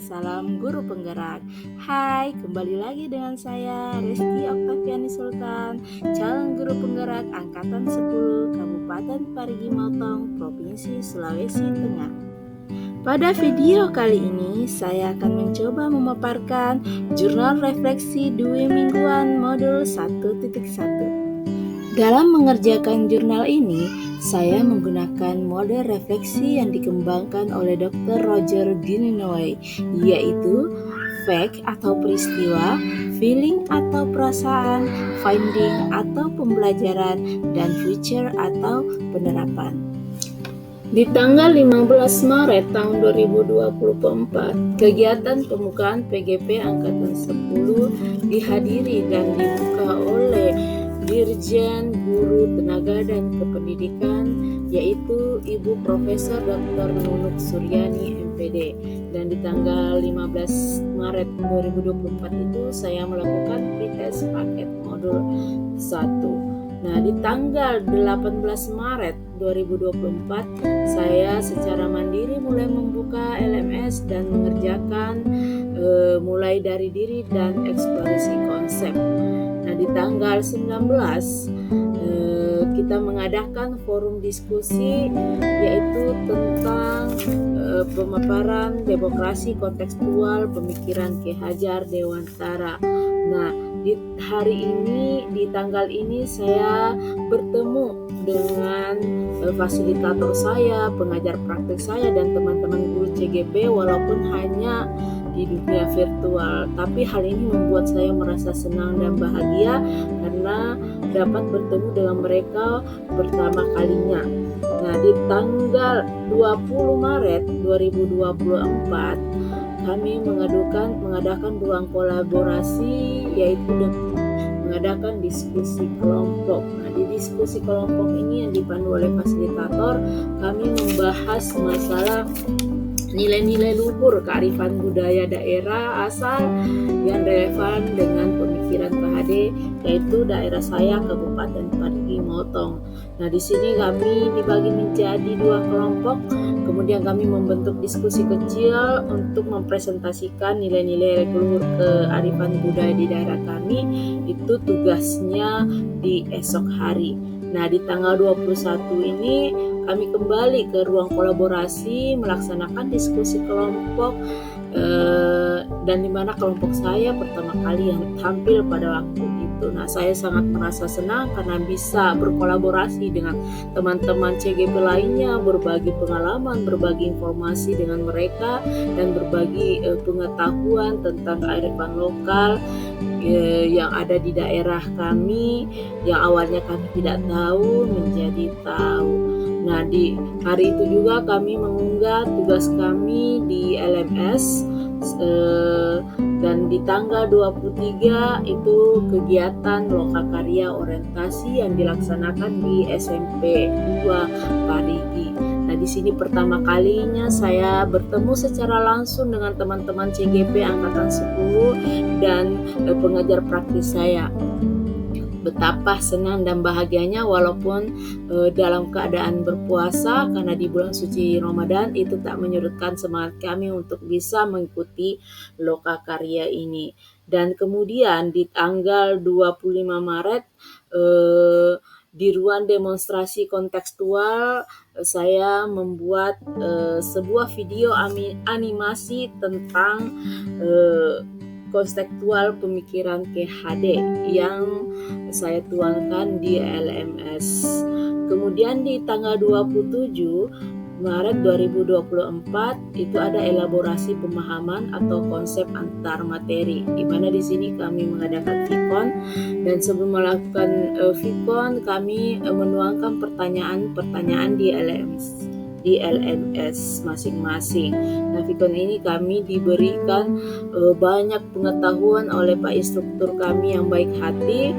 salam guru penggerak. Hai, kembali lagi dengan saya Reski Oktaviani Sultan, calon guru penggerak angkatan 10 Kabupaten Parigi Motong, Provinsi Sulawesi Tengah. Pada video kali ini, saya akan mencoba memaparkan jurnal refleksi Dwi Mingguan modul 1.1. Dalam mengerjakan jurnal ini, saya menggunakan model refleksi yang dikembangkan oleh Dr. Roger Guillenoy, yaitu fact atau peristiwa, feeling atau perasaan, finding atau pembelajaran, dan future atau penerapan. Di tanggal 15 Maret tahun 2024, kegiatan pembukaan PGP Angkatan 10 dihadiri dan dibuka oleh Dirjen Guru Tenaga dan Kependidikan, yaitu Ibu Profesor Dr. Nunuk Suryani MPD. Dan di tanggal 15 Maret 2024 itu saya melakukan pretest paket modul 1. Nah, di tanggal 18 Maret 2024, saya secara mandiri mulai membuka LMS dan mengerjakan mulai dari diri dan eksplorasi konsep. Nah, di tanggal 19 kita mengadakan forum diskusi, yaitu tentang pemaparan demokrasi kontekstual pemikiran Ki Hajar Dewantara. Nah, di hari ini, di tanggal ini saya bertemu dengan fasilitator saya, pengajar praktik saya, dan teman-teman guru CGP walaupun hanya di dunia virtual. Tapi hal ini membuat saya merasa senang dan bahagia karena dapat bertemu dengan mereka pertama kalinya. Nah, di tanggal 20 Maret 2024 kami mengadakan ruang kolaborasi, yaitu mengadakan diskusi kelompok. Nah, di diskusi kelompok ini yang dipandu oleh fasilitator, kami membahas masalah nilai-nilai luhur kearifan budaya daerah asal yang relevan dengan pemikiran PHD, yaitu daerah saya Kabupaten Parigi Motong. Nah, di sini kami dibagi menjadi 2 kelompok, kemudian kami membentuk diskusi kecil untuk mempresentasikan nilai-nilai luhur kearifan budaya di daerah kami. Itu tugasnya di esok hari. Nah, di tanggal 21 ini kami kembali ke ruang kolaborasi melaksanakan diskusi kelompok dan di mana kelompok saya pertama kali yang tampil pada waktu itu. Nah, saya sangat merasa senang karena bisa berkolaborasi dengan teman-teman CGP lainnya, berbagi pengalaman, berbagi informasi dengan mereka, dan berbagi pengetahuan tentang kearifan lokal yang ada di daerah kami, yang awalnya kami tidak tahu menjadi tahu. Nah, di hari itu juga kami mengunggah tugas kami di LMS, dan di tanggal 23 itu kegiatan lokakarya orientasi yang dilaksanakan di SMP 2 Parigi. Nah, di sini pertama kalinya saya bertemu secara langsung dengan teman-teman CGP Angkatan 10 dan pengajar praktis saya. Betapa senang dan bahagianya walaupun dalam keadaan berpuasa, karena di bulan suci Ramadan itu tak menyurutkan semangat kami untuk bisa mengikuti lokakarya ini. Dan kemudian di tanggal 25 Maret di ruang demonstrasi kontekstual saya membuat sebuah video animasi tentang konseptual pemikiran KHD yang saya tuangkan di LMS. Kemudian di tanggal 27 Maret 2024 itu ada elaborasi pemahaman atau konsep antar materi, di mana di sini kami mengadakan Vicon, dan sebelum melakukan Vicon kami menuangkan pertanyaan-pertanyaan di LMS masing-masing. Nah, Vicon ini kami diberikan banyak pengetahuan oleh Pak Instruktur kami yang baik hati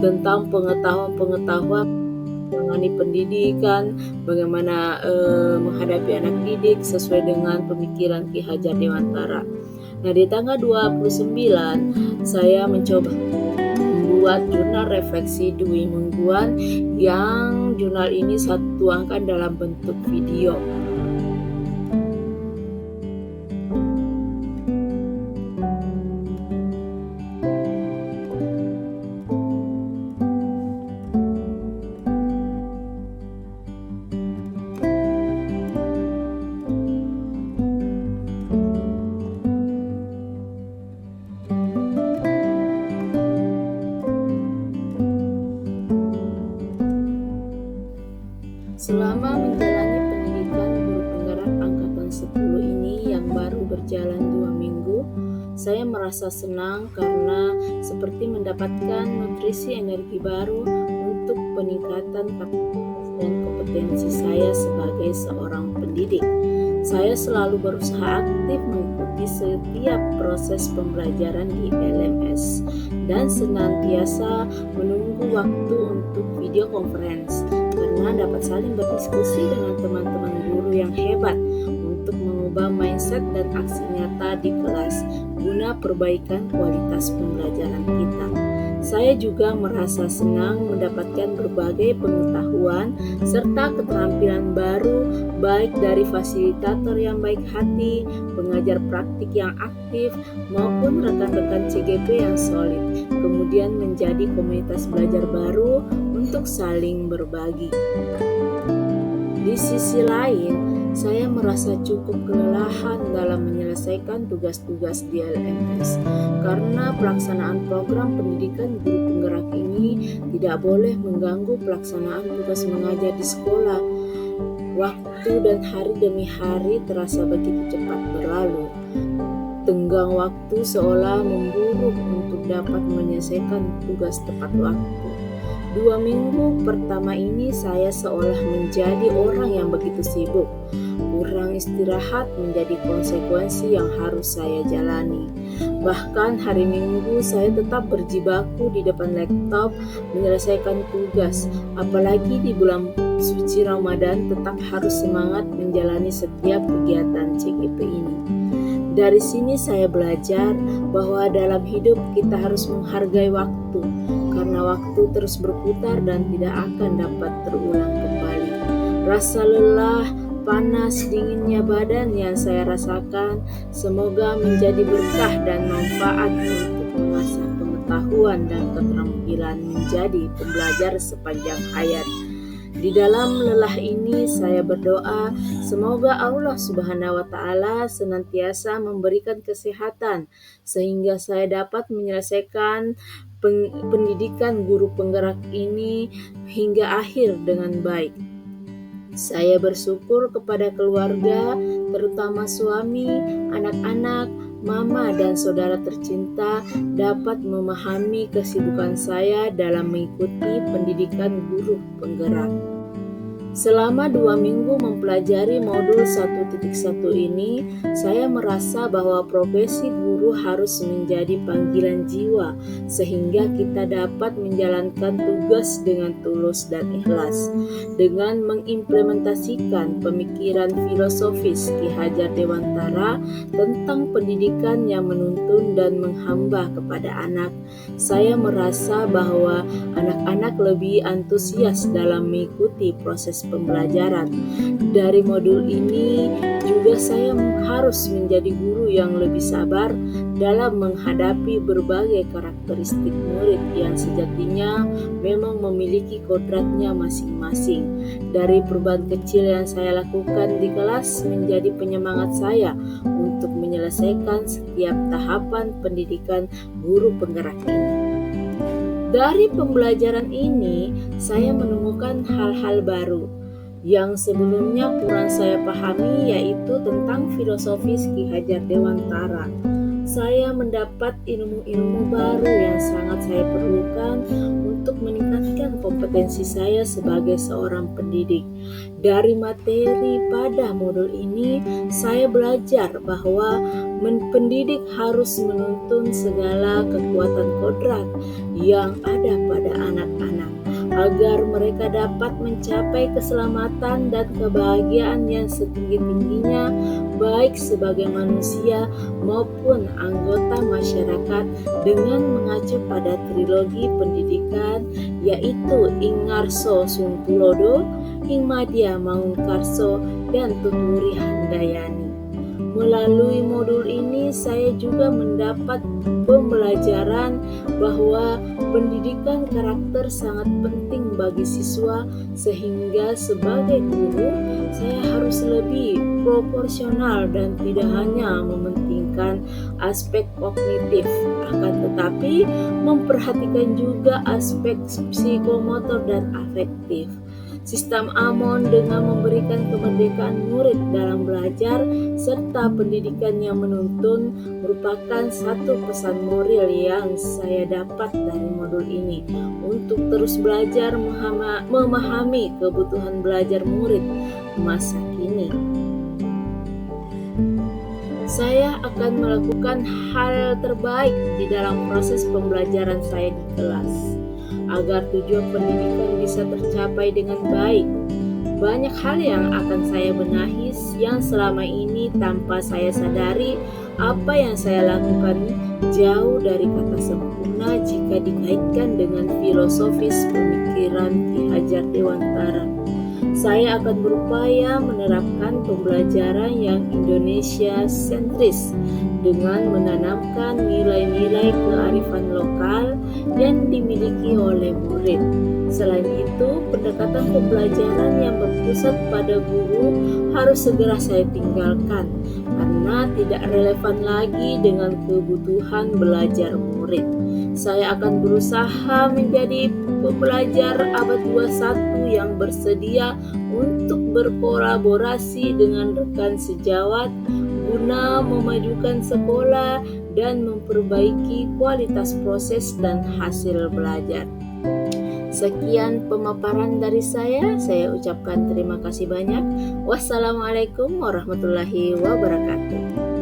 tentang pengetahuan mengenai pendidikan, bagaimana menghadapi anak didik sesuai dengan pemikiran Ki Hajar Dewantara. Nah, di tanggal 29 saya mencoba membuat jurnal refleksi Dwi Mingguan, yang jurnal ini saya tuangkan dalam bentuk video. berjalan 2 minggu, saya merasa senang karena seperti mendapatkan nutrisi energi baru untuk peningkatan kapasitas dan kompetensi saya sebagai seorang pendidik. Saya selalu berusaha aktif mengikuti setiap proses pembelajaran di LMS dan senantiasa menunggu waktu untuk video conference karena dapat saling berdiskusi dengan teman-teman guru yang hebat untuk mengubah mindset dan aksi nyata di kelas guna perbaikan kualitas pembelajaran kita. Saya juga merasa senang mendapatkan berbagai pengetahuan serta keterampilan baru baik dari fasilitator yang baik hati, pengajar praktik yang aktif, maupun rekan-rekan CGP yang solid. Kemudian menjadi komunitas belajar baru untuk saling berbagi. Di sisi lain, saya merasa cukup kelelahan dalam menyelesaikan tugas-tugas di LMS karena pelaksanaan program pendidikan guru penggerak ini tidak boleh mengganggu pelaksanaan tugas mengajar di sekolah. Waktu dan hari demi hari terasa begitu cepat berlalu. Tenggang waktu seolah memburu untuk dapat menyelesaikan tugas tepat waktu. 2 minggu pertama ini saya seolah menjadi orang yang begitu sibuk. Kurang istirahat menjadi konsekuensi yang harus saya jalani. Bahkan hari Minggu saya tetap berjibaku di depan laptop menyelesaikan tugas. Apalagi di bulan suci Ramadan tetap harus semangat menjalani setiap kegiatan CGP ini. Dari sini saya belajar bahwa dalam hidup kita harus menghargai waktu, karena waktu terus berputar dan tidak akan dapat terulang kembali. Rasa lelah, panas, dinginnya badan yang saya rasakan semoga menjadi berkah dan manfaat untuk mengasah pengetahuan dan keterampilan menjadi pembelajar sepanjang hayat. Di dalam lelah ini saya berdoa semoga Allah Subhanahu wa Ta'ala senantiasa memberikan kesehatan sehingga saya dapat menyelesaikan pendidikan guru penggerak ini hingga akhir dengan baik. Saya bersyukur kepada keluarga, terutama suami, anak-anak, mama dan saudara tercinta dapat memahami kesibukan saya dalam mengikuti pendidikan guru penggerak. Selama 2 minggu mempelajari modul 1.1 ini, saya merasa bahwa profesi guru harus menjadi panggilan jiwa sehingga kita dapat menjalankan tugas dengan tulus dan ikhlas. Dengan mengimplementasikan pemikiran filosofis Ki Hajar Dewantara tentang pendidikan yang menuntun dan menghamba kepada anak, saya merasa bahwa anak-anak lebih antusias dalam mengikuti proses pembelajaran. Dari modul ini juga saya harus menjadi guru yang lebih sabar dalam menghadapi berbagai karakteristik murid yang sejatinya memang memiliki kodratnya masing-masing. Dari perubahan kecil yang saya lakukan di kelas menjadi penyemangat saya untuk menyelesaikan setiap tahapan pendidikan guru penggerak ini. Dari pembelajaran ini, saya menemukan hal-hal baru yang sebelumnya kurang saya pahami, yaitu tentang filosofis Ki Hajar Dewantara. Saya mendapat ilmu-ilmu baru yang sangat saya perlukan untuk meningkatkan kompetensi saya sebagai seorang pendidik. Dari materi pada modul ini, saya belajar bahwa pendidik harus menuntun segala kekuatan kodrat yang ada pada anak-anak agar mereka dapat mencapai keselamatan dan kebahagiaan yang setinggi-tingginya baik sebagai manusia maupun anggota masyarakat dengan mengacu pada trilogi pendidikan yaitu Ing Ngarso Sungkulodo, Ing Madya Mangunkarso, dan Tuturi Handayani. Melalui modul ini saya juga mendapat pembelajaran bahwa pendidikan karakter sangat penting bagi siswa sehingga sebagai guru saya harus lebih proporsional dan tidak hanya mementingkan aspek kognitif akan tetapi memperhatikan juga aspek psikomotor dan afektif. Sistem AMON dengan memberikan kemerdekaan murid dalam belajar serta pendidikan yang menuntun merupakan satu pesan moral yang saya dapat dari modul ini untuk terus belajar memahami kebutuhan belajar murid masa kini. Saya akan melakukan hal terbaik di dalam proses pembelajaran saya di kelas, agar tujuan pendidikan bisa tercapai dengan baik. Banyak hal yang akan saya benahi yang selama ini tanpa saya sadari apa yang saya lakukan jauh dari kata sempurna jika dikaitkan dengan filosofis pemikiran Ki Hajar Dewantara. Saya akan berupaya menerapkan pembelajaran yang Indonesia sentris dengan menanamkan nilai-nilai kearifan lokal yang dimiliki oleh murid. Selain itu, pendekatan pembelajaran yang berpusat pada guru harus segera saya tinggalkan karena tidak relevan lagi dengan kebutuhan belajar murid. Saya akan berusaha menjadi pembelajar abad 21 yang bersedia untuk berkolaborasi dengan rekan sejawat guna memajukan sekolah dan memperbaiki kualitas proses dan hasil belajar. Sekian pemaparan dari saya ucapkan terima kasih banyak. Wassalamualaikum warahmatullahi wabarakatuh.